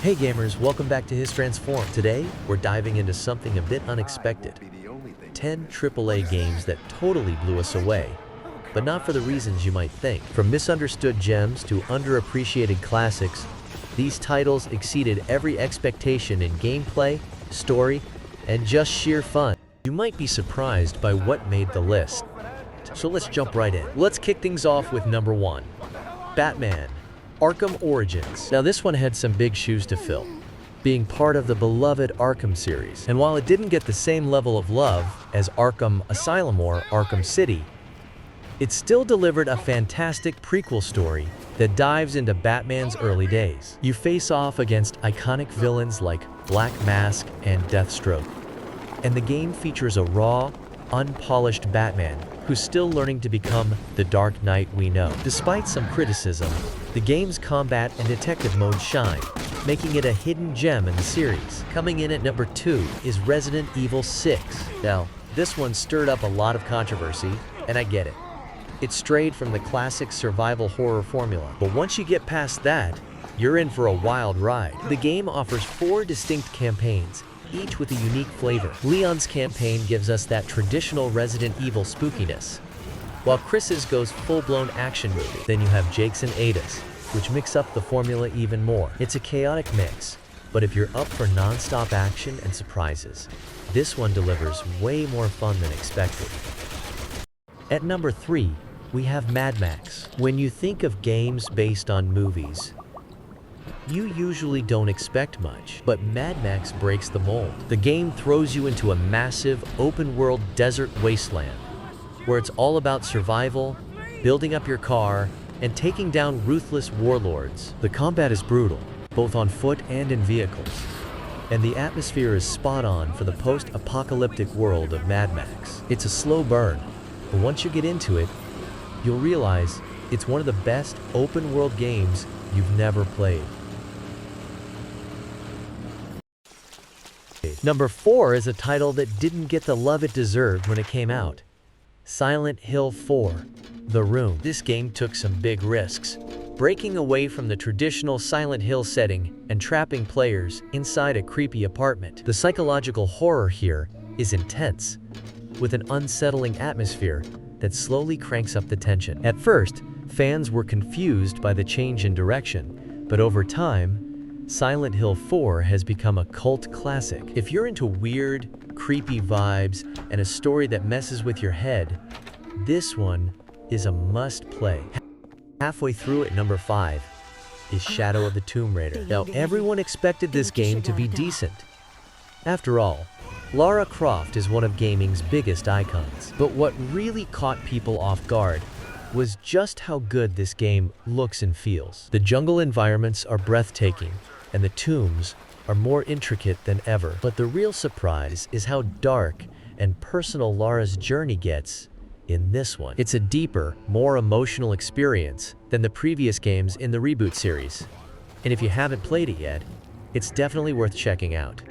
Hey gamers, welcome back to Histransform. Today, we're diving into something a bit unexpected. 10 AAA games that totally blew us away, but not for the reasons you might think. From misunderstood gems to underappreciated classics, these titles exceeded every expectation in gameplay, story, and just sheer fun. You might be surprised by what made the list. So let's jump right in. Let's kick things off with number 1, Batman: Arkham Origins. Now this one had some big shoes to fill, being part of the beloved Arkham series. And while it didn't get the same level of love as Arkham Asylum or Arkham City, it still delivered a fantastic prequel story that dives into Batman's early days. You face off against iconic villains like Black Mask and Deathstroke, and the game features a raw, unpolished Batman who's still learning to become the Dark Knight we know. Despite some criticism, the game's combat and detective mode shine, making it a hidden gem in the series. Coming in at number 2 is Resident Evil 6. Now, this one stirred up a lot of controversy, and I get it. It strayed from the classic survival horror formula, but once you get past that, you're in for a wild ride. The game offers 4 distinct campaigns, each with a unique flavor. Leon's campaign gives us that traditional Resident Evil spookiness, while Chris's goes full-blown action movie. Then you have Jake's and Ada's, which mix up the formula even more. It's a chaotic mix, but if you're up for non-stop action and surprises, this one delivers way more fun than expected. At number 3, we have Mad Max. When you think of games based on movies, you usually don't expect much, but Mad Max breaks the mold. The game throws you into a massive, open-world desert wasteland, where it's all about survival, building up your car, and taking down ruthless warlords. The combat is brutal, both on foot and in vehicles, and the atmosphere is spot on for the post-apocalyptic world of Mad Max. It's a slow burn, but once you get into it, you'll realize it's one of the best open-world games you've never played. Number 4 is a title that didn't get the love it deserved when it came out. Silent Hill 4: The Room. This game took some big risks, breaking away from the traditional Silent Hill setting and trapping players inside a creepy apartment. The psychological horror here is intense, with an unsettling atmosphere that slowly cranks up the tension. At first, fans were confused by the change in direction, but over time, Silent Hill 4 has become a cult classic. If you're into weird, creepy vibes and a story that messes with your head, this one is a must-play. Halfway through at number 5 is Shadow of the Tomb Raider. Now, everyone expected this game to be decent. After all, Lara Croft is one of gaming's biggest icons. But what really caught people off guard was just how good this game looks and feels. The jungle environments are breathtaking, and the tombs are more intricate than ever. But the real surprise is how dark and personal Lara's journey gets in this one. It's a deeper, more emotional experience than the previous games in the reboot series. And if you haven't played it yet, it's definitely worth checking out.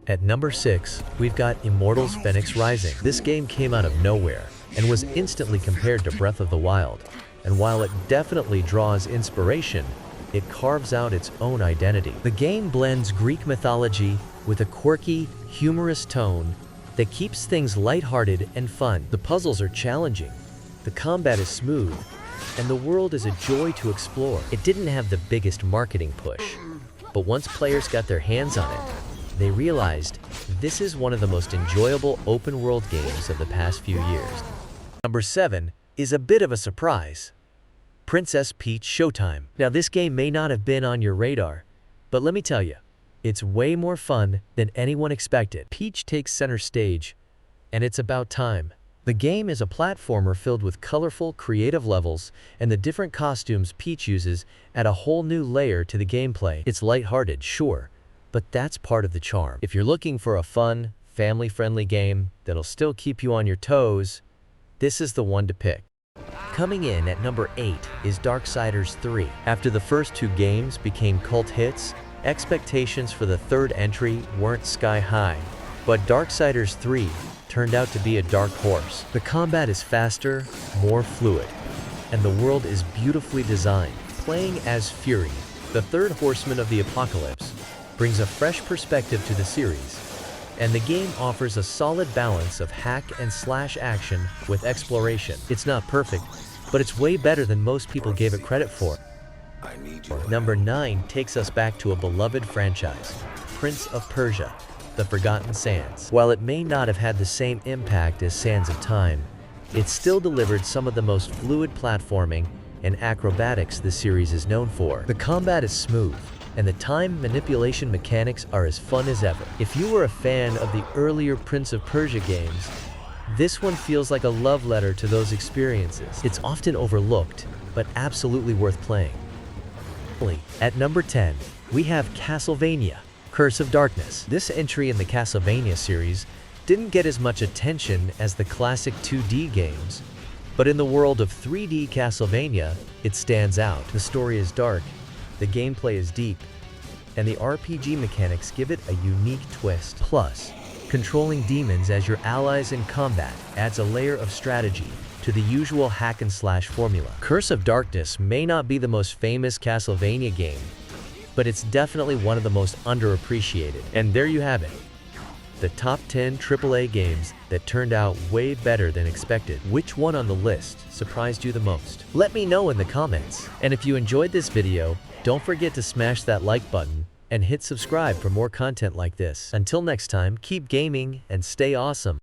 At number 6, we've got Immortals Fenyx Rising. This game came out of nowhere and was instantly compared to Breath of the Wild. And while it definitely draws inspiration, it carves out its own identity. The game blends Greek mythology with a quirky, humorous tone that keeps things lighthearted and fun. The puzzles are challenging, the combat is smooth, and the world is a joy to explore. It didn't have the biggest marketing push, but once players got their hands on it, they realized this is one of the most enjoyable open-world games of the past few years. Number 7 is a bit of a surprise: Princess Peach Showtime. Now, this game may not have been on your radar, but let me tell you, it's way more fun than anyone expected. Peach takes center stage, and it's about time. The game is a platformer filled with colorful, creative levels, and the different costumes Peach uses add a whole new layer to the gameplay. It's lighthearted, sure, but that's part of the charm. If you're looking for a fun, family-friendly game that'll still keep you on your toes, this is the one to pick. Coming in at number 8 is Darksiders 3. After the first 2 games became cult hits, expectations for the third entry weren't sky high, but Darksiders 3 turned out to be a dark horse. The combat is faster, more fluid, and the world is beautifully designed. Playing as Fury, The third Horseman of the Apocalypse brings a fresh perspective to the series, and the game offers a solid balance of hack-and-slash action with exploration. It's not perfect, but it's way better than most people gave it credit for. Number 9 takes us back to a beloved franchise, Prince of Persia, The Forgotten Sands. While it may not have had the same impact as Sands of Time, it still delivered some of the most fluid platforming and acrobatics the series is known for. The combat is smooth, and the time manipulation mechanics are as fun as ever. If you were a fan of the earlier Prince of Persia games, this one feels like a love letter to those experiences. It's often overlooked, but absolutely worth playing. At number 10, we have Castlevania, Curse of Darkness. This entry in the Castlevania series didn't get as much attention as the classic 2D games, but in the world of 3D Castlevania, it stands out. The story is dark, the gameplay is deep, and the RPG mechanics give it a unique twist. Plus, controlling demons as your allies in combat adds a layer of strategy to the usual hack-and-slash formula. Curse of Darkness may not be the most famous Castlevania game, but it's definitely one of the most underappreciated. And there you have it, the top 10 AAA games that turned out way better than expected. Which one on the list surprised you the most? Let me know in the comments. And if you enjoyed this video, don't forget to smash that like button and hit subscribe for more content like this. Until next time, keep gaming and stay awesome.